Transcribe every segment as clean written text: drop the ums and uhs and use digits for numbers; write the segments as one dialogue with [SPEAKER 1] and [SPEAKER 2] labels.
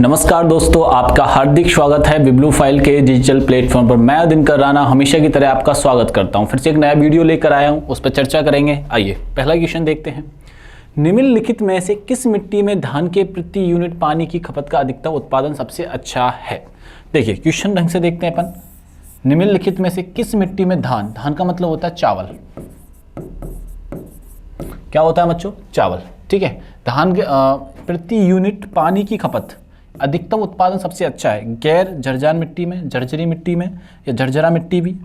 [SPEAKER 1] नमस्कार दोस्तों, आपका हार्दिक स्वागत है बिब्लू फाइल के डिजिटल प्लेटफॉर्म पर। मैं दिनकर राणा हमेशा की तरह आपका स्वागत करता हूं। फिर से एक नया वीडियो लेकर आया हूं, उस पर चर्चा करेंगे। आइए पहला क्वेश्चन देखते हैं। निम्नलिखित में से किस मिट्टी में धान के प्रति यूनिट पानी की खपत का अधिकतम उत्पादन सबसे अच्छा है? देखिए क्वेश्चन ढंग से देखते हैं अपन। निम्नलिखित में से किस मिट्टी में धान का मतलब होता है चावल। क्या होता है बच्चों? चावल। ठीक है। धान के प्रति यूनिट पानी की खपत अधिकतम उत्पादन सबसे अच्छा है। गैर झरझार मिट्टी में, झरझरी मिट्टी में या झरझरा मिट्टी भी,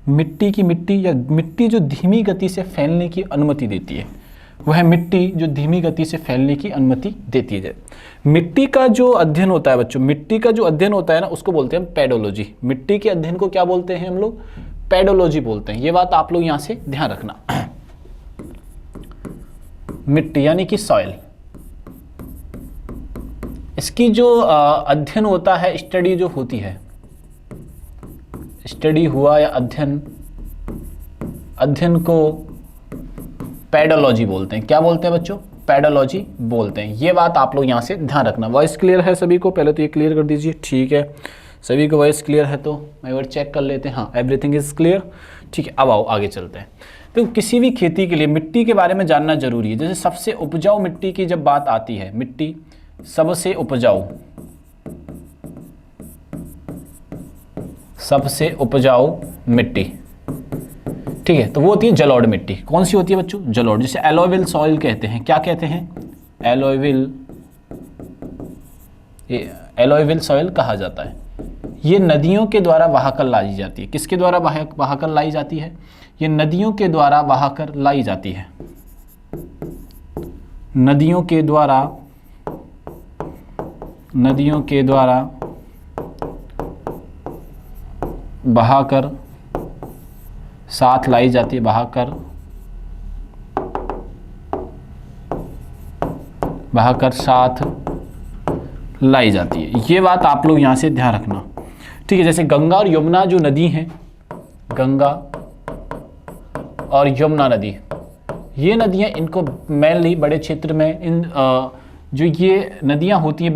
[SPEAKER 1] मिट्टी या मिट्टी जो धीमी गति से फैलने की अनुमति देती है, वह मिट्टी जो धीमी गति से फैलने की अनुमति देती है। मिट्टी का जो अध्ययन होता है बच्चों, मिट्टी का जो अध्ययन होता है ना, उसको बोलते हैं पेडोलॉजी। मिट्टी के अध्ययन को क्या बोलते हैं हम लोग? पेडोलॉजी बोलते हैं। ये बात आप लोग यहाँ से ध्यान रखना। मिट्टी यानी कि सॉइल, इसकी जो अध्ययन होता है, स्टडी जो होती है, स्टडी हुआ या अध्ययन को पेडोलॉजी बोलते हैं। क्या बोलते हैं बच्चों? पेडोलॉजी बोलते हैं। ये बात आप लोग यहाँ से ध्यान रखना। वॉइस क्लियर है सभी को? पहले तो ये क्लियर कर दीजिए। ठीक है, सभी को वॉइस क्लियर है तो मैं और चेक कर लेते हैं। हाँ, एवरीथिंग इज क्लियर। ठीक है, अब आओ आगे चलते हैं। तो किसी भी खेती के लिए मिट्टी के बारे में जानना जरूरी है। जैसे सबसे उपजाऊ मिट्टी की जब बात आती है, मिट्टी सबसे उपजाऊ मिट्टी, ठीक है, तो वो होती है जलोढ़ मिट्टी। कौन सी होती है बच्चों? जलोढ़, जिसे एलोविल सॉइल कहते हैं। क्या कहते हैं? एलोविल सॉइल कहा जाता है। ये नदियों के द्वारा बहाकर लाई जाती है। किसके द्वारा बहाकर लाई जाती है? ये नदियों के द्वारा बहाकर लाई जाती है। नदियों के द्वारा बहाकर साथ लाई जाती है। बहाकर साथ लाई जाती है। ये बात आप लोग यहाँ से ध्यान रखना। ठीक है। जैसे गंगा और यमुना जो नदी हैं, गंगा और यमुना नदी, ये नदियाँ, इनको मेनली बड़े क्षेत्र में इन जो ये नदियाँ होती हैं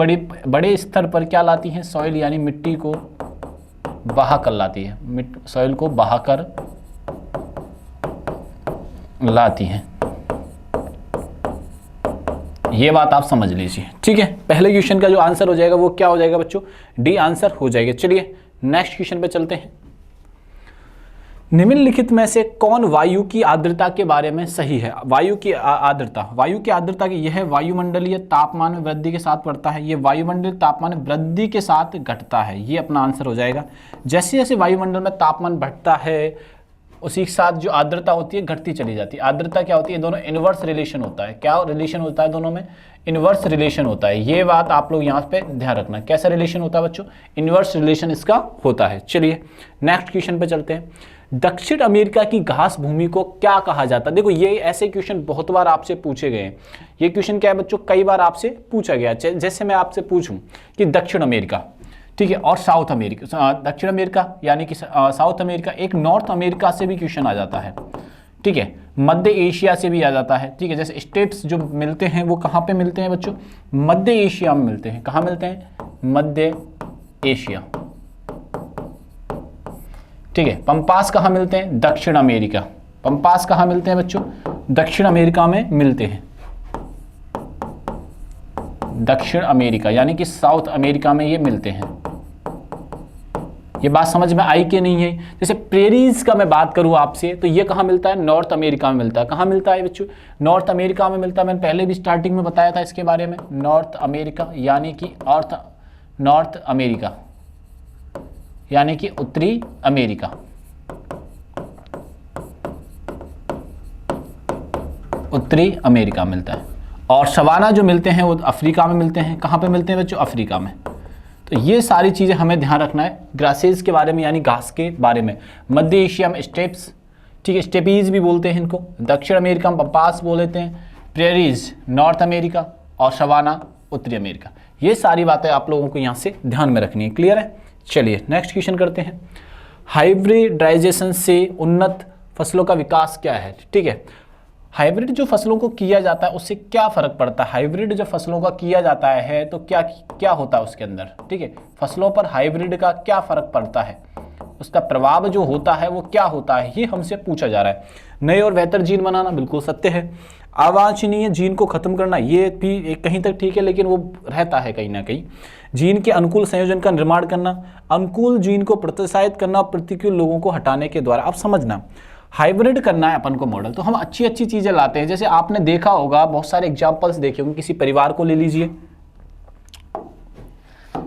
[SPEAKER 1] बड़े स्तर पर क्या लाती हैं? सॉइल यानी मिट्टी को बहा कर लाती है। सॉइल को बहाकर लाती हैं। ये बात आप समझ लीजिए। ठीक है। पहले क्वेश्चन का जो आंसर हो जाएगा वो क्या हो जाएगा बच्चों? डी आंसर हो जाएगा। चलिए नेक्स्ट क्वेश्चन पे चलते हैं। निम्नलिखित में से कौन वायु की आर्द्रता के बारे में सही है? वायु की आर्द्रता की यह वायुमंडलीय तापमान में वृद्धि के साथ बढ़ता है। यह वायुमंडलीय तापमान में वृद्धि के साथ घटता है। ये अपना आंसर हो जाएगा। जैसे जैसे वायुमंडल में तापमान बढ़ता है, उसी के साथ जो आर्द्रता होती है घटती चली जाती है। आर्द्रता क्या होती है? दोनों इनवर्स रिलेशन होता है। क्या रिलेशन होता है? दोनों में इनवर्स रिलेशन होता है। ये बात आप लोग यहाँ पे ध्यान रखना। कैसा रिलेशन होता है बच्चों? इनवर्स रिलेशन इसका होता है। चलिए नेक्स्ट क्वेश्चन पे चलते हैं। दक्षिण अमेरिका की घास भूमि को क्या कहा जाता है? देखो ये ऐसे क्वेश्चन बहुत बार आपसे पूछे गए हैं। ये क्वेश्चन क्या है बच्चों? कई बार आपसे पूछा गया। जैसे मैं आपसे पूछूं कि दक्षिण अमेरिका, ठीक है, और साउथ अमेरिका, दक्षिण अमेरिका यानी कि साउथ अमेरिका, एक नॉर्थ अमेरिका से भी क्वेश्चन आ जाता है। ठीक है, मध्य एशिया से भी आ जाता है। ठीक है, जैसे स्टेट्स जो मिलते हैं वो कहाँ पे मिलते हैं बच्चों? मध्य एशिया में मिलते हैं। कहाँ मिलते हैं? मध्य एशिया। ठीक है। पंपास कहाँ मिलते हैं? दक्षिण अमेरिका। पंपास कहाँ मिलते हैं बच्चों? दक्षिण अमेरिका में मिलते हैं। दक्षिण अमेरिका यानी कि साउथ अमेरिका में ये मिलते हैं। ये बात समझ में आई कि नहीं है? जैसे प्रेरीज का मैं बात करूं आपसे, तो ये कहाँ मिलता है? नॉर्थ अमेरिका में मिलता है। कहाँ मिलता है बच्चों? नॉर्थ अमेरिका में मिलता है। मैंने पहले भी स्टार्टिंग में बताया था इसके बारे में। नॉर्थ अमेरिका यानी कि नॉर्थ अमेरिका यानी कि उत्तरी अमेरिका। उत्तरी अमेरिका मिलता है। और सवाना जो मिलते हैं वो अफ्रीका में मिलते हैं। कहाँ पे मिलते हैं बच्चों? अफ्रीका में। तो ये सारी चीज़ें हमें ध्यान रखना है ग्रासेस के बारे में, यानी घास के बारे में। मध्य एशिया में स्टेप्स, ठीक है, स्टेपीज भी बोलते हैं इनको। दक्षिण अमेरिका में पंपास बोल देते हैं। प्रेरीज नॉर्थ अमेरिका और सवाना उत्तरी अमेरिका। ये सारी बातें आप लोगों को यहाँ से ध्यान में रखनी है। क्लियर है? चलिए नेक्स्ट क्वेश्चन करते हैं। हाइब्रिडाइजेशन से उन्नत फसलों का विकास क्या है? ठीक है, हाइब्रिड जो फसलों को किया जाता है उससे क्या फर्क पड़ता है, हाइब्रिड जो फसलों का किया जाता है तो क्या क्या होता है उसके अंदर, ठीक है, फसलों पर हाइब्रिड का क्या फर्क पड़ता है, उसका प्रभाव जो होता है वो क्या होता है, ये हमसे पूछा जा रहा है। नए और बेहतर जीन बनाना, बिल्कुल सत्य है। अवांछनीय जीन को खत्म करना, ये भी कहीं तक ठीक है, लेकिन वो रहता है कहीं ना कहीं। जीन के अनुकूल संयोजन का निर्माण करना, अनुकूल जीन को प्रोत्साहित करना, प्रतिकूल लोगों को हटाने के द्वारा। अब समझना, हाइब्रिड करना है अपन को मॉडल, तो हम अच्छी अच्छी चीजें लाते हैं। जैसे आपने देखा होगा, बहुत सारे एग्जाम्पल्स देखे होंगे, किसी परिवार को ले लीजिए,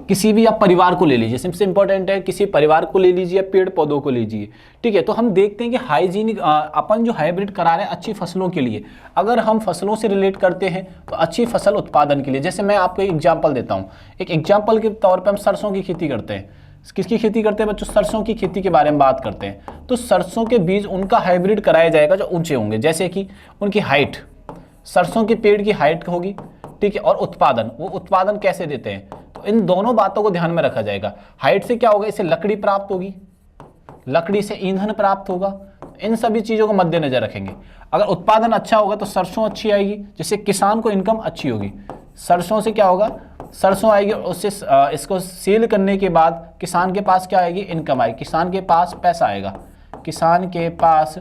[SPEAKER 1] किसी भी आप परिवार को ले लीजिए, सबसे इंपॉर्टेंट है, किसी परिवार को ले लीजिए, पेड़ पौधों को लीजिए, ठीक है। तो हम देखते हैं कि हाइजीनिक अपन जो हाइब्रिड करा रहे हैं अच्छी फसलों के लिए, अगर हम फसलों से रिलेट करते हैं तो अच्छी फसल उत्पादन के लिए। जैसे मैं आपको एक एग्जाम्पल देता हूँ, एक एग्जाम्पल के तौर पर हम सरसों की खेती करते हैं। किसकी खेती करते हैं बच्चों, सरसों की खेती के बारे में बात करते हैं। तो सरसों के बीज उनका हाइब्रिड कराया जाएगा जो ऊंचे होंगे, जैसे कि उनकी हाइट, सरसों के पेड़ की हाइट होगी, ठीक है, और उत्पादन, वो उत्पादन कैसे देते हैं, तो इन दोनों बातों को ध्यान में रखा जाएगा। हाइट से क्या होगा, इससे लकड़ी प्राप्त होगी, लकड़ी से ईंधन प्राप्त होगा, इन सभी चीजों को मद्देनजर रखेंगे। अगर उत्पादन अच्छा होगा तो सरसों अच्छी आएगी, जिससे किसान को इनकम अच्छी होगी। सरसों से क्या होगा, सरसों आएगी और उससे इसको सेल करने के बाद किसान के पास क्या आएगी, इनकम आएगी, किसान के पास पैसा आएगा, किसान के पास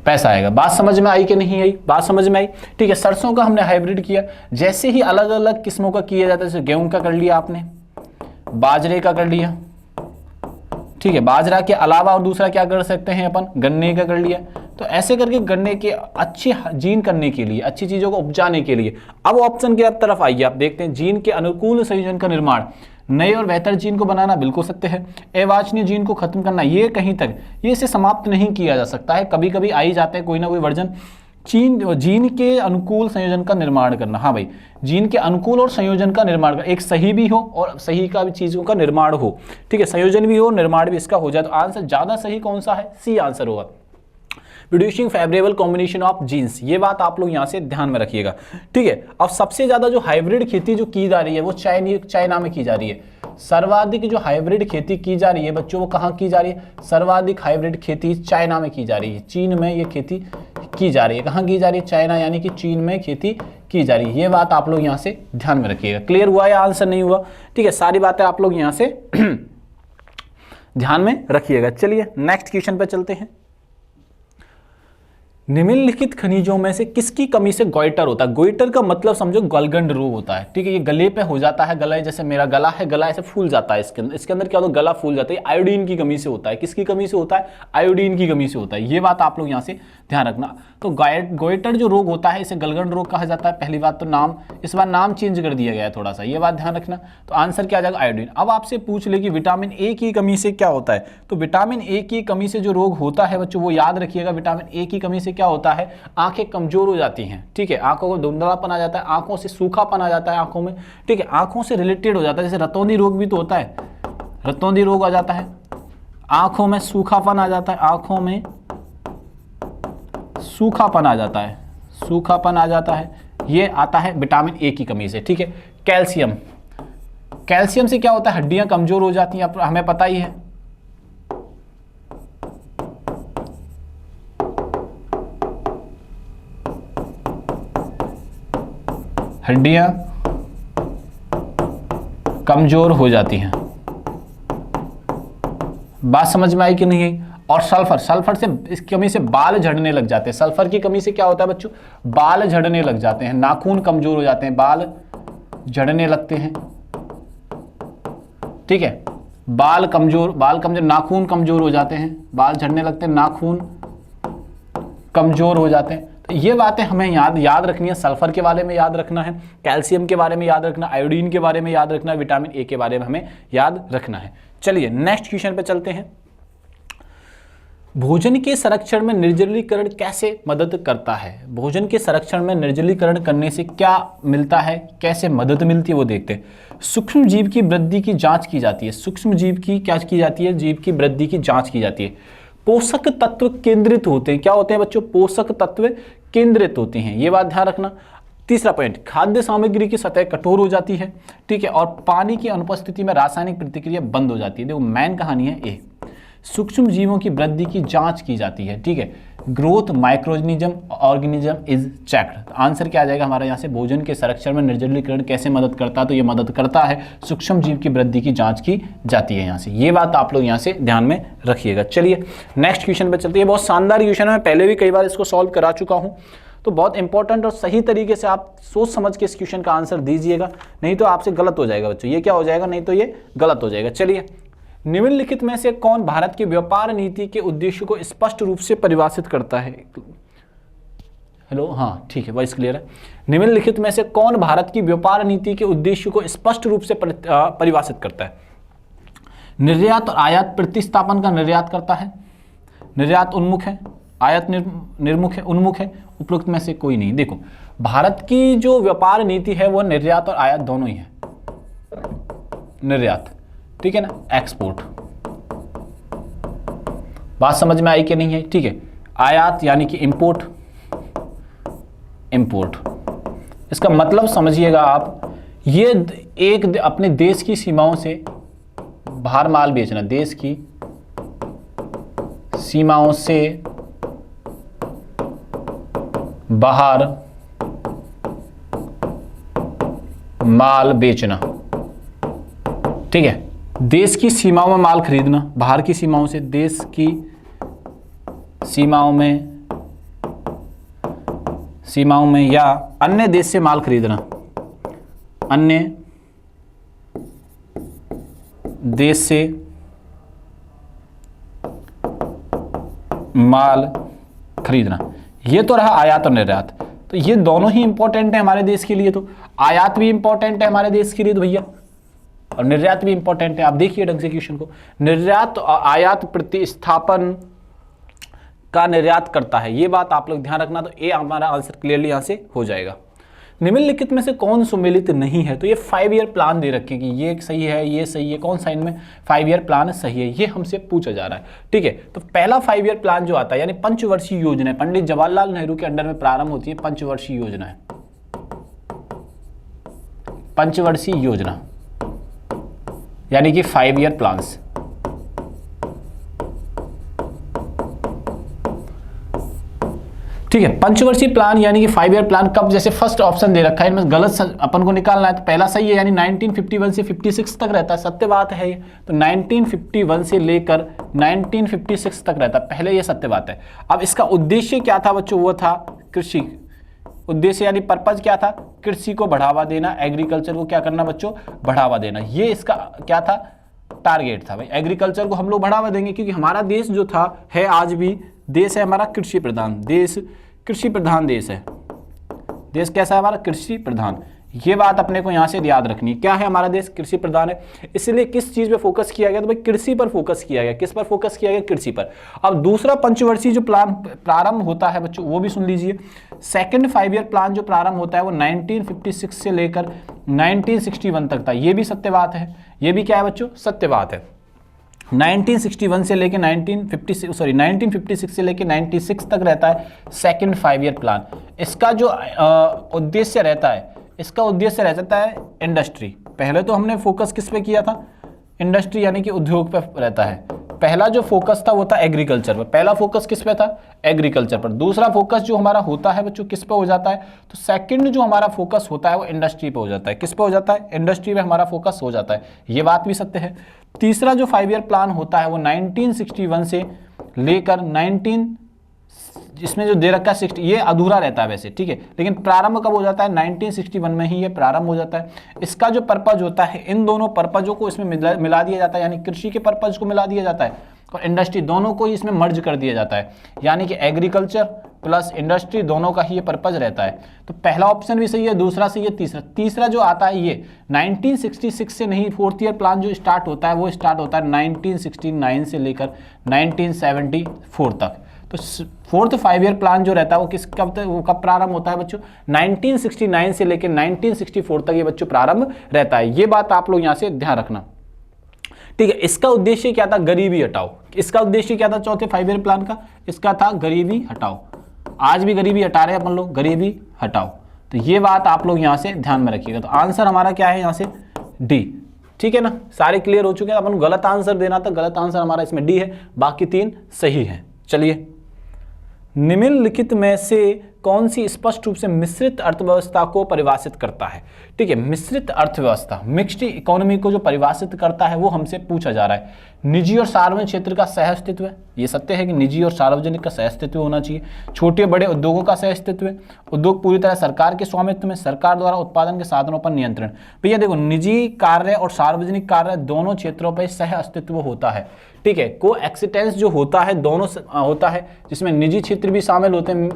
[SPEAKER 1] पैसा आएगा। बात समझ में आई कि नहीं आई, बात समझ में आई, ठीक है। सरसों का हमने हाइब्रिड किया, जैसे ही अलग अलग किस्मों का किया जाता है, जैसे गेहूं का कर लिया आपने, बाजरे का कर लिया, ठीक है, बाजरा के अलावा और दूसरा क्या कर सकते हैं अपन, गन्ने का कर लिया। तो ऐसे करके गन्ने के अच्छी जीन करने के लिए, अच्छी चीजों को उपजाने के लिए, अब ऑप्शन की तरफ आइए, आप देखते हैं जीन के अनुकूल संयोजन का निर्माण, नए और बेहतर जीन को बनाना, बिल्कुल सत्य है। अवांछनीय जीन को खत्म करना, ये कहीं तक ये इसे समाप्त नहीं किया जा सकता है, कभी कभी आ ही जाते हैं कोई ना कोई वर्जन। जीन के अनुकूल संयोजन का निर्माण करना, हाँ भाई, जीन के अनुकूल और संयोजन का निर्माण करना, एक सही भी हो और सही का भी चीजों का निर्माण हो, ठीक है, संयोजन भी हो निर्माण भी इसका हो जाए, तो आंसर ज्यादा सही कौन सा है, सी आंसर होगा, producing favourable combination of genes. ये बात आप लोग यहाँ से ध्यान में रखिएगा, ठीक है। अब सबसे ज्यादा जो हाइब्रिड खेती जो की जा रही है वो चाइना में की जा रही है। सर्वाधिक जो हाइब्रिड खेती की जा रही है बच्चों, वो कहाँ की जा रही है, सर्वाधिक हाइब्रिड खेती चाइना में की जा रही है, चीन में ये खेती की जा रही है। कहाँ की जा रही है, चाइना, यानी कि चीन में खेती की जा रही है। ये बात आप लोग यहाँ से ध्यान में रखिएगा। क्लियर हुआ या आंसर नहीं हुआ, ठीक है, सारी बातें आप लोग यहाँ से ध्यान में रखिएगा। चलिए नेक्स्ट क्वेश्चन पे चलते हैं। निम्नलिखित खनिजों में से किसकी कमी से गोइटर होता है। गोइटर का मतलब समझो गलगंड रोग होता है, ठीक है, ये गले पे हो जाता है, गला जैसे मेरा गला है, गला ऐसे फूल जाता है, इसके अंदर क्या होता है, गला फूल जाता है, आयोडीन की कमी से होता है। किसकी कमी से होता है, आयोडीन की कमी से होता है। ये बात आप लोग यहाँ से ध्यान रखना। तो गोइटर जो रोग होता है इसे गलगंड रोग कहा जाता है। पहली बात तो नाम, इस बार नाम चेंज कर दिया गया है थोड़ा सा, ये बात ध्यान रखना। तो आंसर क्या आ जाएगा, आयोडीन। अब आपसे पूछ ले कि विटामिन ए की कमी से क्या होता है, तो विटामिन ए की कमी से जो रोग होता है बच्चों, वो याद रखिएगा, विटामिन ए की कमी से क्या होता है, आंखें कमजोर हो जाती हैं, ठीक है, आंखों को धुंधलापन आ जाता है, आंखों से सूखापन आ जाता है आंखों में, ठीक है, आंखों से रिलेटेड हो जाता है। जैसे रतौंधी रोग भी तो होता है, रतौंधी रोग आ जाता है, आंखों में सूखापन आ जाता है, आंखों में सूखापन आ जाता है, सूखापन आ जाता है, ये आता है विटामिन ए की कमी से, ठीक है। कैल्शियम, कैल्शियम से क्या होता है, हड्डियां कमजोर हो जाती हैं, हमें पता ही है। हड्डियां कमजोर हो जाती हैं, बात समझ में आई कि नहीं आई। और सल्फर, सल्फर से इस कमी से बाल झड़ने लग जाते हैं। सल्फर की कमी से क्या होता है बच्चों, बाल झड़ने लग जाते हैं, नाखून कमजोर हो जाते हैं, बाल झड़ने लगते हैं, ठीक है, बाल कमजोर, नाखून कमजोर हो जाते हैं, बाल झड़ने लगते हैं, नाखून कमजोर हो जाते हैं। तो ये बातें हमें याद रखनी है। सल्फर के बारे में याद रखना है, कैल्शियम के बारे में याद रखना, आयोडीन के बारे में याद रखना, विटामिन ए के बारे में हमें याद रखना है। चलिए नेक्स्ट क्वेश्चन पे चलते हैं। भोजन के संरक्षण में निर्जलीकरण कैसे मदद करता है। भोजन के संरक्षण में निर्जलीकरण करने से क्या मिलता है, कैसे मदद मिलती है, वो देखते हैं। सूक्ष्म जीव की वृद्धि की जांच की जाती है। सूक्ष्म जीव की क्या की जाती है, जीव की वृद्धि की जांच की जाती है। पोषक तत्व केंद्रित होते हैं। क्या होते हैं बच्चों, पोषक तत्व केंद्रित होते हैं, ये बात ध्यान रखना। तीसरा पॉइंट, खाद्य सामग्री की सतह कठोर हो जाती है, ठीक है, और पानी की अनुपस्थिति में रासायनिक प्रतिक्रिया बंद हो जाती है। देखो मेन कहानी है ए। सूक्ष्म जीवों की वृद्धि की जांच की जाती है, ठीक है। Growth microorganism organism is checked. Answer क्या आ जाएगा हमारा यहाँ से, भोजन के संरक्षण में निर्जलीकरण कैसे मदद करता है, तो ये मदद करता है, सूक्ष्म जीव की वृद्धि की जांच की जाती है यहाँ से। ये बात आप लोग यहाँ से ध्यान में रखिएगा। चलिए नेक्स्ट क्वेश्चन पे चलते हैं। बहुत शानदार क्वेश्चन है, मैं पहले भी कई बार इसको सॉल्व करा चुका हूँ, तो बहुत इंपॉर्टेंट और सही तरीके से आप सोच समझ के इस क्वेश्चन का आंसर दीजिएगा, नहीं तो आपसे गलत हो जाएगा बच्चों। ये क्या हो जाएगा, नहीं तो ये गलत हो जाएगा। चलिए, निम्नलिखित में से कौन भारत की व्यापार नीति के उद्देश्य को स्पष्ट रूप से परिभाषित करता है? हेलो, हाँ ठीक है, वॉइस क्लियर है। निम्नलिखित में से कौन भारत की व्यापार नीति के उद्देश्य को स्पष्ट रूप से परिभाषित करता है? निर्यात और आयात प्रतिस्थापन का निर्यात करता है, निर्यात उन्मुख है, आयात निर्मुख है, उन्मुख है, उपरोक्त में से कोई नहीं। देखो, भारत की जो व्यापार नीति है वो निर्यात और आयात दोनों ही है। निर्यात, ठीक है ना, एक्सपोर्ट, बात समझ में आई कि नहीं है, ठीक है। आयात यानी कि इंपोर्ट, इंपोर्ट, इसका मतलब समझिएगा आप, ये एक अपने देश की सीमाओं से बाहर माल बेचना, देश की सीमाओं से बाहर माल बेचना, ठीक है। देश की सीमाओं में माल खरीदना, बाहर की सीमाओं से, देश की सीमाओं में या अन्य देश से माल खरीदना, अन्य देश से माल खरीदना, ये तो रहा आयात और निर्यात। तो ये दोनों ही इंपॉर्टेंट है हमारे देश के लिए। तो आयात भी इंपॉर्टेंट है हमारे देश के लिए तो भैया, और निर्यात भी इंपॉर्टेंट है। आप देखिए ढंग से क्वेश्चन को, निर्यात आयात प्रतिस्थापन का निर्यात करता है, ये बात आप लोग ध्यान रखना। तो ये हमारा आंसर क्लियरली यहां से हो जाएगा। निम्नलिखित में से कौन सुमेलित नहीं है? तो ये 5 ईयर प्लान दे रखे कि ये सही है, ये सही है, कौन सा इनमें 5 ईयर प्लान सही है, ये हमसे पूछा जा रहा है, ठीक है। तो पहला 5 ईयर प्लान जो आता है, यानी पंचवर्षीय योजना है, पंडित जवाहरलाल नेहरू के अंडर में प्रारंभ होती है पंचवर्षीय योजना है, पंचवर्षीय योजना यानी कि 5 ईयर प्लान्स। ठीक है, पंचवर्षीय प्लान यानी कि 5 ईयर प्लान कब, जैसे फर्स्ट ऑप्शन दे रखा है, इनमें गलत अपन को निकालना है। तो पहला सही है, यानी 1951 से 56 तक रहता है, सत्य बात है ये। तो 1951 से लेकर 1956 तक रहता है, पहले ये सत्य बात है। अब इसका उद्देश्य क्या था बच्चों? वो था कृषि, उद्देश्य यानी पर्पज क्या था? कृषि को बढ़ावा देना, एग्रीकल्चर को क्या करना बच्चों? बढ़ावा देना। ये इसका क्या था? टारगेट था भाई, एग्रीकल्चर को हम लोग बढ़ावा देंगे, क्योंकि हमारा देश जो था है, आज भी देश है हमारा कृषि प्रधान देश, कृषि प्रधान देश है। देश कैसा है हमारा? कृषि प्रधान। ये बात अपने को यहां से याद रखनी है, क्या है हमारा देश? कृषि प्रधान है। इसलिए किस चीज पे फोकस किया गया? तो भाई कृषि पर फोकस किया गया। किस पर फोकस किया गया? कृषि पर। अब दूसरा पंचवर्षीय जो प्लान प्रारंभ होता है बच्चों, वो भी सुन लीजिए। सेकंड 5 ईयर प्लान जो प्रारंभ होता है वो 1956 से लेकर 1961 तक था। ये भी सत्य बात है, ये भी क्या है बच्चों? सत्य बात है। 1961 से लेके 1956 से लेके 96 तक रहता है सेकंड 5 ईयर प्लान। इसका जो उद्देश्य रहता है, इसका उद्देश्य रहता है इंडस्ट्री। पहले तो हमने फोकस किस पे किया था? इंडस्ट्री यानी कि उद्योग पे रहता है। पहला जो फोकस था वो था एग्रीकल्चर पर। पहला फोकस किस पे था? एग्रीकल्चर पर। दूसरा फोकस जो हमारा होता है बच्चों किस पे हो जाता है? तो सेकंड जो हमारा फोकस होता है वो इंडस्ट्री पे हो जाता है। किस पे हो जाता है? इंडस्ट्री पे हमारा फोकस हो जाता है। ये बात भी सत्य है। तीसरा जो 5 ईयर प्लान होता है वो 1961 से लेकर 19, इसमें जो दे रखा है 60, ये अधूरा रहता है वैसे, ठीक है, लेकिन प्रारंभ कब हो जाता है? 1961 में ही ये प्रारंभ हो जाता है। इसका जो पर्पज होता है, इन दोनों पर्पजों को इसमें मिला दिया जाता है, यानी कृषि के पर्पज को मिला दिया जाता है और इंडस्ट्री, दोनों को ही इसमें मर्ज कर दिया जाता है, यानी कि एग्रीकल्चर प्लस इंडस्ट्री दोनों का ही ये पर्पज रहता है। तो पहला ऑप्शन भी सही है, दूसरा सही है। तीसरा जो आता है ये 1966 से नहीं, 4th ईयर प्लान जो स्टार्ट होता है वो स्टार्ट होता है 1969 से लेकर 1974 तक। तो 4th 5 ईयर प्लान जो रहता है वो कब प्रारंभ होता है बच्चों? 1969 से लेकर 1964 तक ये बच्चों प्रारंभ रहता है। ये बात आप लोग यहाँ से ध्यान रखना, ठीक है। इसका उद्देश्य क्या था? गरीबी हटाओ। इसका उद्देश्य क्या था चौथे 5 ईयर प्लान का? इसका था गरीबी हटाओ। आज भी गरीबी हटा रहे हैं अपन लोग, गरीबी हटाओ। तो ये बात आप लोग यहाँ से ध्यान में रखिएगा। तो आंसर हमारा क्या है यहाँ से डी, ठीक है ना। सारे क्लियर हो चुके हैं। अपन गलत आंसर देना था, गलत आंसर हमारा इसमें डी है, बाकी 3 सही है। चलिए, निम्नलिखित में से कौन सी स्पष्ट रूप से मिश्रित अर्थव्यवस्था को परिभाषित करता है? ठीक है, मिश्रित अर्थव्यवस्था, मिक्स्ड इकोनॉमी को जो परिभाषित करता है वो हमसे पूछा जा रहा है। निजी और सार्वजनिक क्षेत्र का सह अस्तित्व है, ये सत्य है कि निजी और सार्वजनिक का सह अस्तित्व होना चाहिए। छोटे बड़े उद्योगों का सह अस्तित्व है, उद्योग पूरी तरह सरकार के स्वामित्व में, सरकार द्वारा उत्पादन के साधनों पर नियंत्रण। भैया देखो, निजी कार्य और सार्वजनिक कार्य दोनों क्षेत्रों पर सह अस्तित्व होता है, ठीक है। को एक्सिटेंस जो होता है दोनों होता है, जिसमें निजी क्षेत्र भी शामिल होते हैं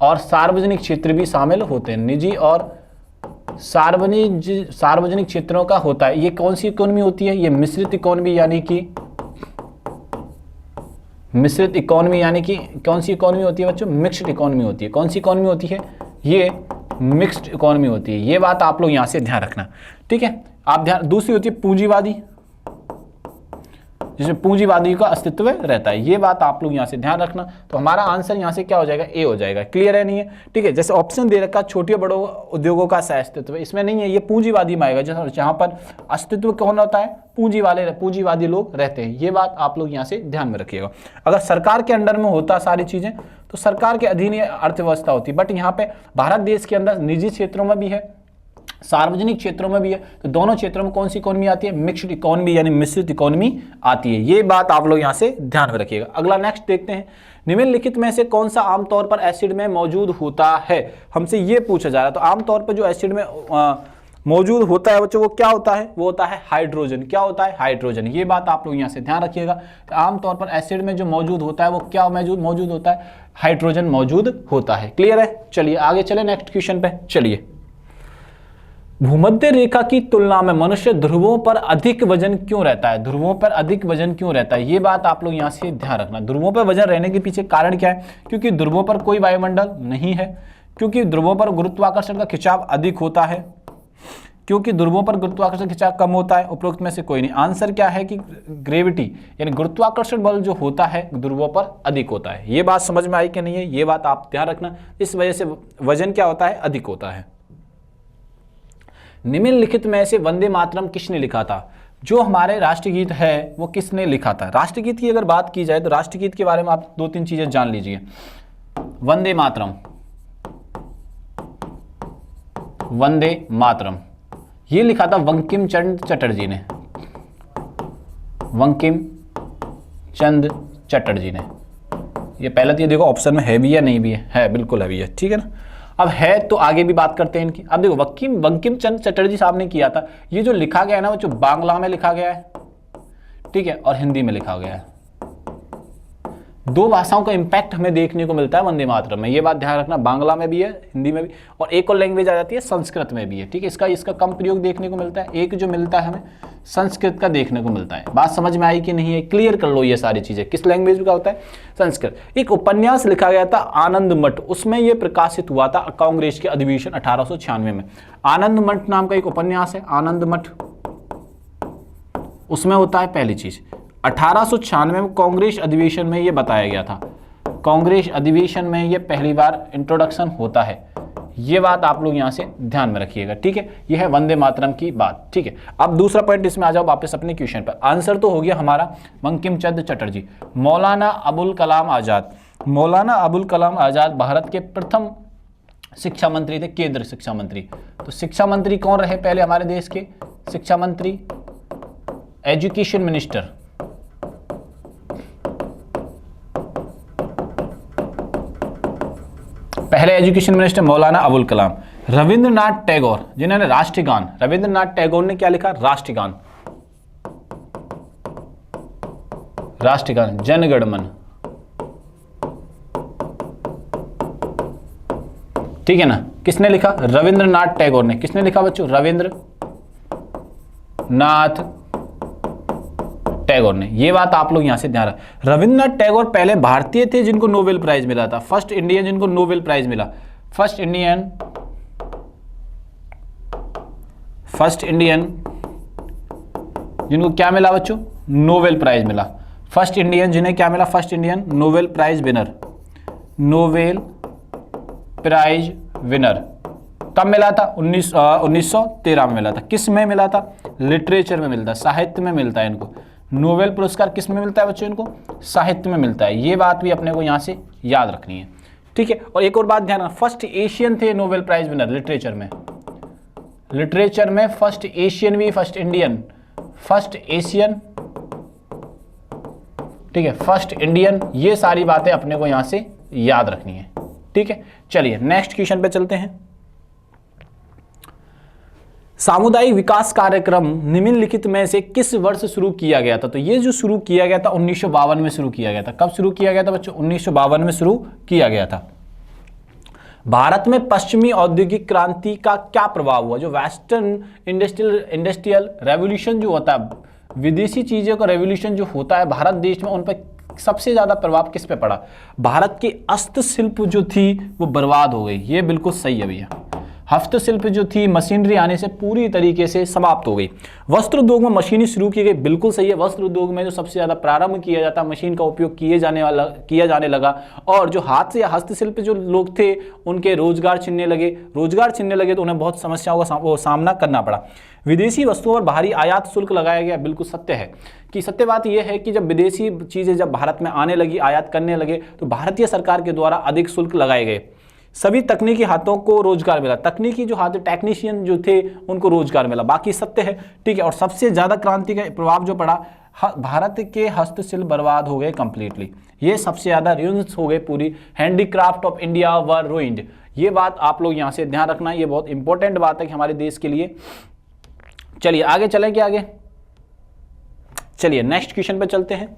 [SPEAKER 1] और सार्वजनिक क्षेत्र भी शामिल होते हैं। निजी और सार्वजनिक क्षेत्रों का होता है। ये कौन सी इकोनॉमी होती है? ये मिश्रित इकोनॉमी, यानी कि मिश्रित इकोनॉमी यानी कि कौन सी इकोनॉमी होती है बच्चों? मिक्स्ड इकोनॉमी होती है। कौन सी इकोनॉमी होती है? ये मिक्स्ड इकोनॉमी होती है। ये बात आप लोग यहां से ध्यान रखना, ठीक है। आप ध्यान, दूसरी होती है पूंजीवादी, जिसमें पूंजीवादी का अस्तित्व रहता है। ये बात आप लोग यहाँ से ध्यान रखना। तो हमारा आंसर यहाँ से क्या हो जाएगा? ए हो जाएगा। क्लियर है नहीं है? ठीक है। जैसे ऑप्शन दे रखा छोटे बड़ों उद्योगों का सह अस्तित्व, इसमें नहीं है, ये पूंजीवादी में आएगा, जहाँ पर अस्तित्व कौन होता है? पूंजीवादी लोग रहते हैं। ये बात आप लोग यहाँ से ध्यान में रखिएगा। अगर सरकार के अंडर में होता सारी चीजें तो सरकार के अधीन अर्थव्यवस्था होती, बट यहाँ पे भारत देश के अंदर निजी क्षेत्रों में भी है, सार्वजनिक क्षेत्रों में भी है। तो दोनों क्षेत्रों में कौन सी इकोनॉमी आती है? मिक्स्ड इकोनॉमी यानी मिश्रित इकोनॉमी आती है। ये बात आप लोग यहां से ध्यान में रखिएगा। अगला नेक्स्ट देखते हैं, निम्नलिखित में से कौन सा आमतौर पर एसिड में मौजूद होता है? हमसे ये पूछा जा रहा है। तो आमतौर पर जो एसिड में मौजूद होता है बच्चों, वो क्या होता है? वो होता है हाइड्रोजन। क्या होता है? हाइड्रोजन। ये बात आप लोग यहाँ से ध्यान रखिएगा। तो आमतौर पर एसिड में जो मौजूद होता है वो क्या मौजूद होता है? हाइड्रोजन मौजूद होता है। क्लियर है? चलिए आगे चले नेक्स्ट क्वेश्चन पे। चलिए, भूमध्य रेखा की तुलना में मनुष्य ध्रुवों पर अधिक वजन क्यों रहता है? ध्रुवों पर अधिक वजन क्यों रहता है? ये बात आप लोग यहाँ से ध्यान रखना। ध्रुवों पर वजन रहने के पीछे कारण क्या है? क्योंकि ध्रुवों पर कोई वायुमंडल नहीं है, क्योंकि ध्रुवों पर गुरुत्वाकर्षण का खिंचाव अधिक होता है, क्योंकि ध्रुवों पर गुरुत्वाकर्षण खिंचाव कम होता है। उपरोक्त में से कोई नहीं। आंसर क्या है कि ग्रेविटी यानी गुरुत्वाकर्षण बल जो होता है ध्रुवों पर अधिक होता है। ये बात समझ में आई कि नहीं है? ये बात आप ध्यान रखना। इस वजह से वजन क्या होता है? अधिक होता है। निम्नलिखित में से वंदे मातरम किसने लिखा था? जो हमारे राष्ट्रगीत है वो किसने लिखा था? राष्ट्रगीत की अगर बात की जाए तो राष्ट्रगीत के बारे में आप 2-3 चीजें जान लीजिए। वंदे मातरम, वंदे मातरम ये लिखा था बंकिम चंद्र चटर्जी ने। बंकिम चंद्र चटर्जी ने। ये पहले तो ये देखो ऑप्शन में है भी या नहीं भी है बिल्कुल है भी है, ठीक है ना। अब है तो आगे भी बात करते हैं इनकी। अब देखो बंकिम चंद्र चटर्जी साहब ने किया था। ये जो लिखा गया है ना वो जो बांग्ला में लिखा गया है, ठीक है, और हिंदी में लिखा गया है। 2 भाषाओं का इंपैक्ट हमें देखने को मिलता है वंदे मातरम में। ये बात ध्यान रखना, बांग्ला में भी है, हिंदी में भी, और एक और लैंग्वेज आ जाती है संस्कृत में भी है, ठीक है। इसका कम प्रयोग देखने को मिलता है। एक जो मिलता है हमें संस्कृत का देखने को मिलता है। बात समझ में आई कि नहीं है? क्लियर कर लो ये सारी चीजें। किस लैंग्वेज का होता है? संस्कृत। एक उपन्यास लिखा गया था आनंद मठ, उसमें यह प्रकाशित हुआ था कांग्रेस के अधिवेशन 1896 में। आनंद मठ नाम का एक उपन्यास है, आनंद मठ। उसमें होता है पहली चीज 1896 में कांग्रेस अधिवेशन में यह बताया गया था। कांग्रेस अधिवेशन में यह पहली बार इंट्रोडक्शन होता है। ये बात आप लोग यहां से ध्यान में रखिएगा, ठीक है। यह है वंदे मातरम की बात, ठीक है। अब दूसरा पॉइंट इसमें आ जाओ वापस अपने क्वेश्चन पर। आंसर तो हो गया हमारा बंकिम चंद्र चटर्जी। मौलाना अबुल कलाम आजाद। मौलाना अबुल कलाम आजाद भारत के प्रथम शिक्षा मंत्री थे, केंद्र शिक्षा मंत्री। तो शिक्षा मंत्री कौन रहे पहले हमारे देश के? शिक्षा मंत्री, एजुकेशन मिनिस्टर। पहले एजुकेशन मिनिस्टर मौलाना अबुल कलाम। रविंद्रनाथ टैगोर जिन्होंने राष्ट्रगान, रविंद्रनाथ टैगोर ने क्या लिखा? राष्ट्रगान। राष्ट्रगान जनगण मन, ठीक है ना। किसने लिखा? रविंद्रनाथ टैगोर ने। किसने लिखा बच्चों? रविंद्रनाथ टैगोर ने। ये बात आप लोग यहां से ध्यान रखें। रविंद्रनाथ टैगोर पहले भारतीय थे जिनको नोबेल प्राइज मिला था, फर्स्ट इंडियन जिनको नोबेल प्राइज मिला। फर्स्ट इंडियन जिनको क्या मिला बच्चों? नोबेल प्राइज मिला। फर्स्ट इंडियन जिन्हें क्या मिला? First Indian Nobel prize winner, Nobel prize winner कब मिला था? 1913 में मिला था। किस में मिला था? लिटरेचर में मिलता है, साहित्य में मिलता है इनको। नोबेल पुरस्कार किस में मिलता है बच्चों? इनको साहित्य में मिलता है। ये बात भी अपने को यहाँ से याद रखनी है, ठीक है। और एक और बात ध्यान रखना, फर्स्ट एशियन थे नोबेल प्राइज विनर लिटरेचर में। लिटरेचर में फर्स्ट एशियन भी, फर्स्ट इंडियन, फर्स्ट एशियन, ठीक है, फर्स्ट इंडियन। ये सारी बातें अपने को यहां से याद रखनी है, ठीक है। चलिए नेक्स्ट क्वेश्चन पे चलते हैं। सामुदायिक विकास कार्यक्रम निम्नलिखित में से किस वर्ष शुरू किया गया था? तो ये जो शुरू किया गया था 1952 में शुरू किया गया था। कब शुरू किया गया था बच्चों? 1952 में शुरू किया गया था। भारत में पश्चिमी औद्योगिक क्रांति का क्या प्रभाव हुआ? जो वेस्टर्न इंडस्ट्रियल रेवोल्यूशन जो होता है, विदेशी चीजों का रेवोल्यूशन जो होता है भारत देश में, उन पर सबसे ज्यादा प्रभाव किस पे पड़ा? भारत की हस्तशिल्प जो थी वो बर्बाद हो गई। ये बिल्कुल सही है भैया। हस्तशिल्प जो थी मशीनरी आने से पूरी तरीके से समाप्त हो गई। वस्त्र उद्योग में मशीनी शुरू की गई, बिल्कुल सही है। वस्त्र उद्योग में जो सबसे ज्यादा प्रारंभ किया जाता, मशीन का उपयोग किया जाने लगा, और जो हाथ से या हस्तशिल्प जो लोग थे उनके रोजगार छिनने लगे तो उन्हें बहुत समस्याओं का सामना करना पड़ा। विदेशी वस्तुओं पर भारी आयात शुल्क लगाया गया, बिल्कुल सत्य है। कि सत्य बात यह है कि जब विदेशी चीजें जब भारत में आने लगी, आयात करने लगे, तो भारतीय सरकार के द्वारा अधिक शुल्क लगाए गए। सभी तकनीकी हाथों को रोजगार मिला, तकनीकी जो हाथ टेक्नीशियन जो थे उनको रोजगार मिला, बाकी सत्य है, ठीक है। और सबसे ज्यादा क्रांति का प्रभाव जो पड़ा, भारत के हस्तशिल्प बर्बाद हो गए कंप्लीटली। ये सबसे ज्यादा रुइंस हो गए, पूरी handicraft of India were ruined. ये बात आप लोग यहाँ से ध्यान रखना, ये बहुत इंपॉर्टेंट बात है कि हमारे देश के लिए। चलिए आगे चलेंगे, आगे चलिए नेक्स्ट क्वेश्चन पे चलते हैं।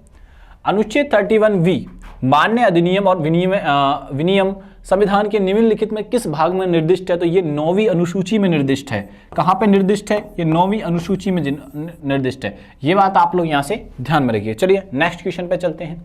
[SPEAKER 1] अनुच्छेद 31V मान्य अधिनियम और विनियम संविधान के निम्नलिखित में किस भाग में निर्दिष्ट है? तो ये 9वीं अनुसूची में निर्दिष्ट है। कहां पे निर्दिष्ट है? ये 9वीं अनुसूची में निर्दिष्ट है। ये बात आप लोग यहां से ध्यान में रखिए। चलिए नेक्स्ट क्वेश्चन पे चलते हैं।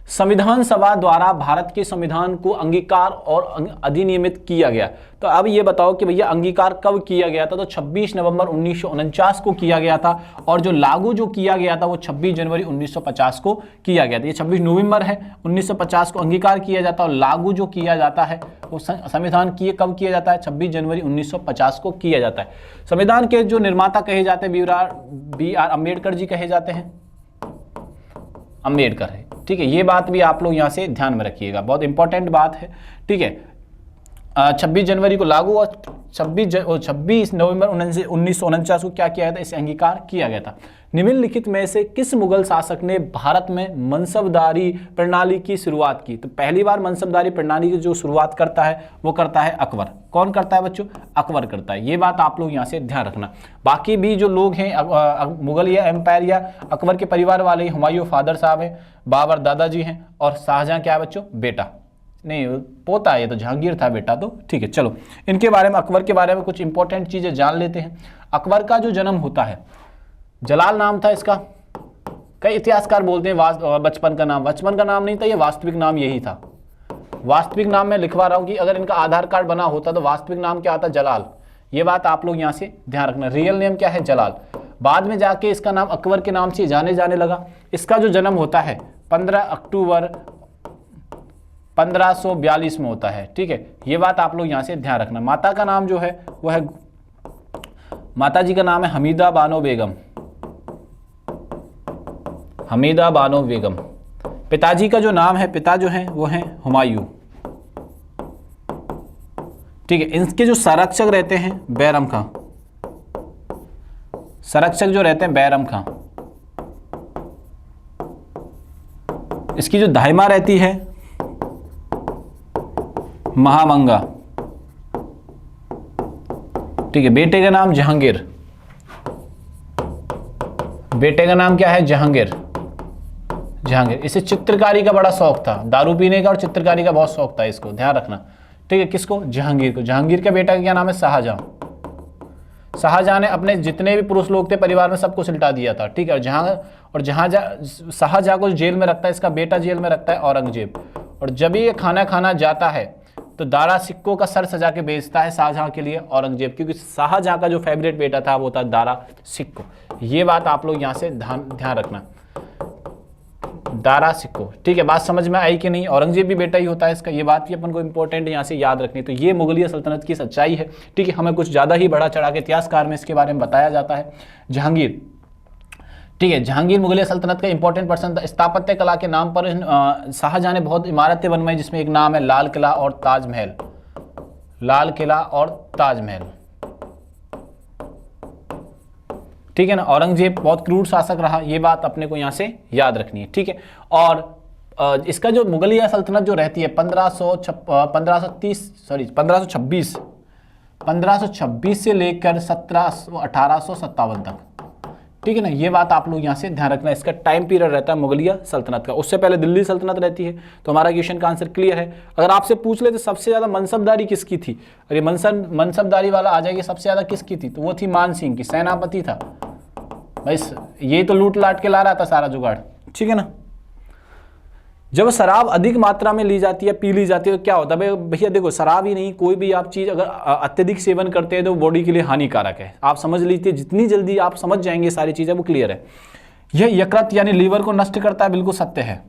[SPEAKER 1] संविधान सभा द्वारा भारत के संविधान को अंगीकार और अधिनियमित किया गया। तो अब ये बताओ कि भैया अंगीकार कब किया गया था? तो 26 नवंबर 1949 को किया गया था, और जो लागू जो किया गया था वो 26 जनवरी 1950 को किया गया था। ये 26 नवंबर है, 1950 को अंगीकार किया जाता है, और लागू जो किया जाता है वो संविधान कब किया जाता है? 26 जनवरी 1950 को किया जाता है। संविधान के जो निर्माता कहे जाते हैं बी.आर. अम्बेडकर जी कहे जाते हैं, अम्बेडकर है, ठीक है। ये बात भी आप लोग यहां से ध्यान में रखिएगा, बहुत इंपॉर्टेंट बात है, ठीक है। 26 जनवरी को लागू और 26 नवंबर 1949 को क्या किया था? इसे अंगीकार किया गया था। निम्नलिखित में से किस मुगल शासक ने भारत में मनसबदारी प्रणाली की शुरुआत की? तो पहली बार मनसबदारी प्रणाली की जो शुरुआत करता है वो करता है अकबर। कौन करता है बच्चों? अकबर करता है। ये बात आप लोग यहाँ से ध्यान रखना। बाकी भी जो लोग हैं मुगल या एम्पायर या अकबर के परिवार वाले, हुमायूं फादर साहब हैं, बाबर दादाजी हैं, और शाहजहां क्या है बच्चों? बेटा, नहीं पोता है, ये तो जहांगीर था बेटा, तो ठीक है। चलो इनके बारे में, अकबर के बारे में कुछ इंपॉर्टेंट चीजें जान लेते हैं। अकबर का जो जन्म होता है, जलाल नाम था इसका। कई इतिहासकार बोलते हैं बचपन का नाम नहीं था, ये वास्तविक नाम यही था। वास्तविक नाम मैं लिखवा रहा हूं कि अगर इनका आधार कार्ड बना होता तो वास्तविक नाम क्या आता? जलाल। ये बात आप लोग यहां से ध्यान रखना। रियल नेम क्या है? जलाल। बाद में जाके इसका नाम अकबर के नाम से जाने लगा। इसका जो जन्म होता है 15 अक्टूबर 1542 में होता है, ठीक है। ये बात आप लोग यहां से ध्यान रखना। माता का नाम जो है वो है, माता जी का नाम है हमीदा बानो बेगम, हमीदा बानो बेगम। पिताजी का जो नाम है, पिता जो है वो है हुमायूं, ठीक है। इनके जो संरक्षक रहते हैं बैरम खां, संरक्षक जो रहते हैं बैरम खां। इसकी जो दाहिमा रहती है महामंगा, ठीक है। बेटे का नाम जहांगीर, बेटे का नाम क्या है? जहांगीर। जहांगीर। इसे चित्रकारी का बड़ा शौक था, दारू पीने का और चित्रकारी का बहुत शौक था, इसको ध्यान रखना, ठीक है। किसको? जहांगीर को। जहांगीर के बेटा का क्या नाम है? शाहजहां। शाहजहां ने अपने जितने भी पुरुष लोग थे परिवार में सबको सिलटा दिया था, ठीक है। और शाहजहां को जेल में रखता है, इसका बेटा जेल में रखता है औरंगजेब। और जब ये खाना खाना जाता है तो दारा सिक्को का सर सजा के बेचता है शाहजहां के लिए औरंगजेब, क्योंकि शाहजहां का जो फेवरेट बेटा था वो था दारा सिक्को। ये बात आप लोग यहां से ध्यान रखना। दारा सिक्को। ठीक है, बात समझ में आई कि नहीं? औरंगजेब भी बेटा ही होता है इसका, ये बात भी अपन को इंपॉर्टेंट यहाँ से याद रखनी। तो ये मुगलिया सल्तनत की सच्चाई है। ठीक है, हमें कुछ ज़्यादा ही बढ़ा चढ़ा के इतिहासकार में इसके बारे में बताया जाता है। जहांगीर, ठीक है, जहांगीर मुगलिया सल्तनत का इंपॉर्टेंट पर्सन था। स्थापत्य कला के नाम पर शाहजहां ने बहुत इमारतें बनवाई, जिसमें एक नाम है लाल किला और ताजमहल। लाल किला और ताजमहल, ठीक है ना। औरंगजेब बहुत क्रूर शासक रहा, ये बात अपने को यहाँ से याद रखनी है। ठीक है, और इसका जो मुगलिया सल्तनत जो रहती है 1526 से लेकर 1857 तक। ठीक है ना, ये बात आप लोग यहाँ से ध्यान रखना, इसका टाइम पीरियड रहता है मुगलिया सल्तनत का। उससे पहले दिल्ली सल्तनत रहती है। तो हमारा क्वेश्चन का आंसर क्लियर है। अगर आपसे पूछ ले तो सबसे ज्यादा मनसबदारी किसकी थी, अरे मनसबदारी वाला आ जाएगी, सबसे ज्यादा किसकी थी, तो वो थी मान सिंह की, सेनापति था भाई। ये तो लूट लाट के ला रहा था सारा जुगाड़। ठीक है ना। जब शराब अधिक मात्रा में ली जाती है, पी ली जाती है, तो क्या होता है भैया? देखो, शराब ही नहीं, कोई भी आप चीज़ अगर अत्यधिक सेवन करते हैं तो बॉडी के लिए हानिकारक है। आप समझ लीजिए, जितनी जल्दी आप समझ जाएंगे सारी चीज़ें, वो क्लियर है। यह यकृत यानी लीवर को नष्ट करता है, बिल्कुल सत्य है।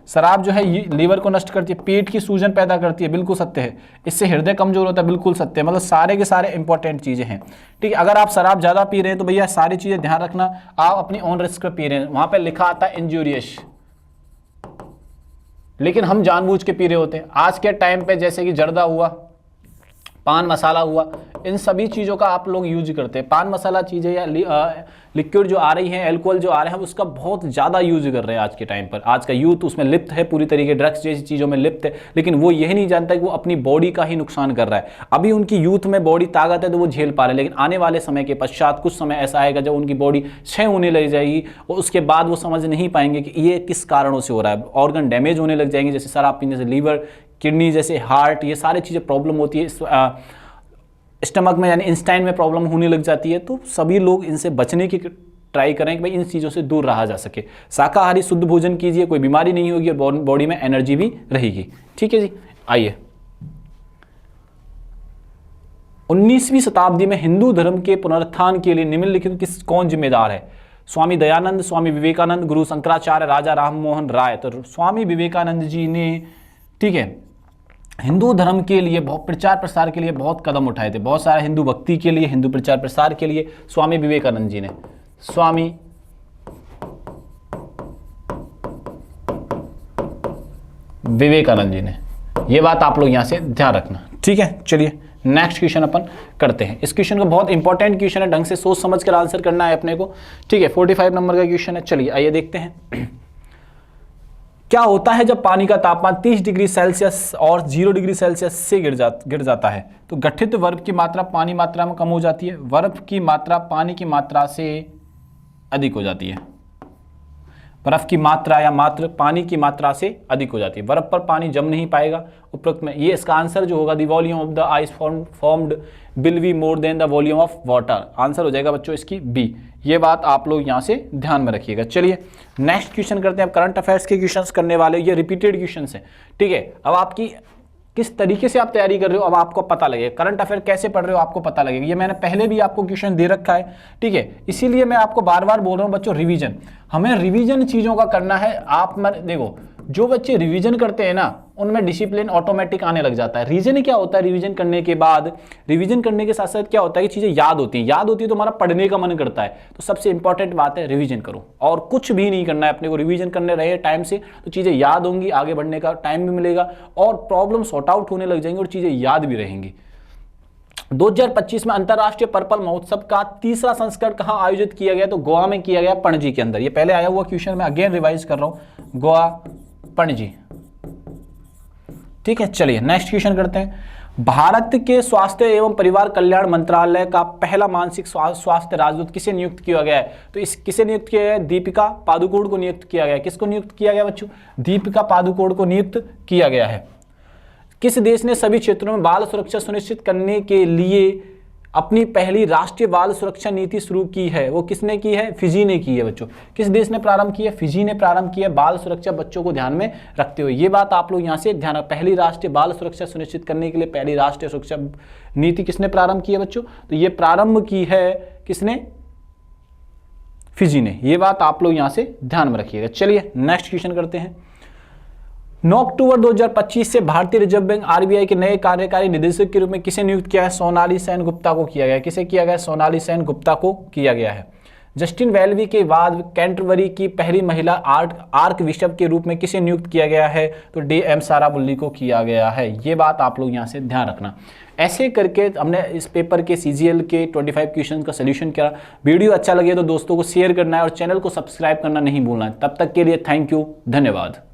[SPEAKER 1] शराब जो है लीवर को नष्ट करती है, पेट की सूजन पैदा करती है, बिल्कुल सत्य है। इससे हृदय कमजोर होता है, बिल्कुल सत्य है। मतलब सारे के सारे इंपॉर्टेंट चीज़ें हैं। ठीक है, अगर आप शराब ज़्यादा पी रहे हैं तो भैया सारी चीज़ें ध्यान रखना, आप अपनी ऑन रिस्क पर पी रहे हैं। वहाँ पर लिखा आता है इंजूरियस, लेकिन हम जानबूझ के पी रहे होते हैं। आज के टाइम पे जैसे कि जर्दा हुआ, पान मसाला हुआ, इन सभी चीज़ों का आप लोग यूज करते हैं। पान मसाला चीज़ें या लिक्विड जो आ रही हैं, अल्कोहल जो आ रहे हैं, उसका बहुत ज़्यादा यूज कर रहे हैं आज के टाइम पर। आज का यूथ उसमें लिप्त है, पूरी तरीके ड्रग्स जैसी चीज़ों में लिप्त है, लेकिन वो यही नहीं जानता कि वो अपनी बॉडी का ही नुकसान कर रहा है। अभी उनकी यूथ में बॉडी ताकत है तो वो झेल पा रहे हैं, लेकिन आने वाले समय के पश्चात कुछ समय ऐसा आएगा जब उनकी बॉडी क्षय होने लग जाएगी और उसके बाद वो समझ नहीं पाएंगे कि ये किस कारणों से हो रहा है। ऑर्गन डैमेज होने लग जाएंगे, जैसे शराब पीने से लीवर, किडनी जैसे हार्ट, ये सारी चीज़ें प्रॉब्लम होती है। स्टमक में यानी इंस्टाइन में प्रॉब्लम होने लग जाती है। तो सभी लोग इनसे बचने की ट्राई करें कि भाई इन चीज़ों से दूर रहा जा सके। शाकाहारी शुद्ध भोजन कीजिए, कोई बीमारी नहीं होगी और बॉडी में एनर्जी भी रहेगी। ठीक है जी, आइए। 19वीं शताब्दी में हिंदू धर्म के पुनरुत्थान के लिए निम्नलिखित कौन जिम्मेदार है? स्वामी दयानंद, स्वामी विवेकानंद, गुरु शंकराचार्य, राजा राममोहन राय। तो स्वामी विवेकानंद जी ने, ठीक है, हिंदू धर्म के लिए बहुत प्रचार प्रसार के लिए बहुत कदम उठाए थे। बहुत सारा हिंदू भक्ति के लिए, हिंदू प्रचार प्रसार के लिए स्वामी विवेकानंद जी ने, स्वामी विवेकानंद जी ने, ये बात आप लोग यहां से ध्यान रखना। ठीक है, चलिए नेक्स्ट क्वेश्चन अपन करते हैं। इस क्वेश्चन का बहुत इंपॉर्टेंट क्वेश्चन है, ढंग से सोच समझ कर आंसर करना है अपने को। ठीक है, 45 नंबर का क्वेश्चन है। चलिए आइए देखते हैं। क्या होता है जब पानी का तापमान 30 डिग्री सेल्सियस और 0 डिग्री सेल्सियस से गिर जाता है? तो गठित बर्फ की मात्रा पानी मात्रा में कम हो जाती है, बर्फ की मात्रा पानी की मात्रा से अधिक हो जाती है। बर्फ की मात्रा या मात्रा पानी की मात्रा से अधिक हो जाती है। बर्फ पर पानी जम नहीं पाएगा उपरोक्त में। ये इसका आंसर जो होगा, the volume of the ice formed will be more than the volume of water. Answer हो जाएगा बच्चों इसकी बी। ये बात आप लोग यहाँ से ध्यान में रखिएगा। चलिए नेक्स्ट क्वेश्चन करते हैं। अब करंट अफेयर्स के क्वेश्चंस करने वाले, ये रिपीटेड क्वेश्चंस हैं। ठीक है, अब आपकी किस तरीके से आप तैयारी कर रहे हो अब आपको पता लगेगा। करंट अफेयर कैसे पढ़ रहे हो आपको पता लगेगा। ये मैंने पहले भी आपको क्वेश्चन दे रखा है। ठीक है, इसीलिए मैं आपको बार बार बोल रहा हूँ बच्चों, रिवीजन, हमें रिवीजन चीज़ों का करना है। आप देखो, जो बच्चे रिवीजन करते हैं ना, उनमें डिसिप्लिन ऑटोमेटिक आने लग जाता है। रीजन क्या होता है? रिवीजन करने के बाद, रिवीजन करने के साथ साथ क्या होता है कि चीज़ें याद होती हैं। याद होती है तो हमारा पढ़ने का मन करता है। तो सबसे इंपॉर्टेंट बात है रिवीजन करो, और कुछ भी नहीं करना है अपने को। रिवीजन करने रहे टाइम से तो चीज़ें याद होंगी, आगे बढ़ने का टाइम भी मिलेगा और प्रॉब्लम सॉर्ट आउट होने लग जाएंगे और चीज़ें याद भी रहेंगी। 2025 में अंतर्राष्ट्रीय पर्पल महोत्सव का तीसरा संस्करण कहाँ आयोजित किया गया? तो गोवा में किया गया, पणजी के अंदर। ये पहले आया हुआ क्वेश्चन मैं अगेन रिवाइज कर रहा हूँ, गोवा पणजी। ठीक है, चलिए नेक्स्ट क्वेश्चन करते हैं। भारत के स्वास्थ्य एवं परिवार कल्याण मंत्रालय का पहला मानसिक स्वास्थ्य राजदूत किसे नियुक्त किया गया है? तो इस किसे नियुक्त किया गया है? दीपिका पादुकोण को नियुक्त किया गया है। किसको नियुक्त किया गया बच्चों? दीपिका पादुकोण को नियुक्त किया गया है। किस देश ने सभी क्षेत्रों में बाल सुरक्षा सुनिश्चित करने के लिए अपनी पहली राष्ट्रीय बाल सुरक्षा नीति शुरू की है? वो किसने की है? फिजी ने की है बच्चों। किस देश ने प्रारंभ की है? फिजी ने प्रारंभ की है, बाल सुरक्षा बच्चों को ध्यान में रखते हुए। ये बात आप लोग यहाँ से ध्यान रखें। पहली राष्ट्रीय बाल सुरक्षा सुनिश्चित करने के लिए पहली राष्ट्रीय सुरक्षा नीति किसने प्रारंभ की है बच्चों? तो ये प्रारंभ की है किसने? फिजी ने। ये बात आप लोग यहाँ से ध्यान में रखिएगा। चलिए नेक्स्ट क्वेश्चन करते हैं। 9 अक्टूबर 2025 से भारतीय रिजर्व बैंक आरबीआई के नए कार्यकारी निदेशक के रूप में किसे नियुक्त किया है? सोनाली सेन गुप्ता को किया गया है। किसे किया गया है? सोनाली सेन गुप्ता को किया गया है। जस्टिन वेलवी के बाद कैंटरबरी की पहली महिला आर्क बिशप के रूप में किसे नियुक्त किया गया है? तो DM साराबुल्ली को किया गया है। ये बात आप लोग यहाँ से ध्यान रखना। ऐसे करके हमने इस पेपर के CGL के 25 क्वेश्चन का सोल्यूशन किया। वीडियो अच्छा लगे तो दोस्तों को शेयर करना है और चैनल को सब्सक्राइब करना नहीं भूलना है। तब तक के लिए थैंक यू, धन्यवाद।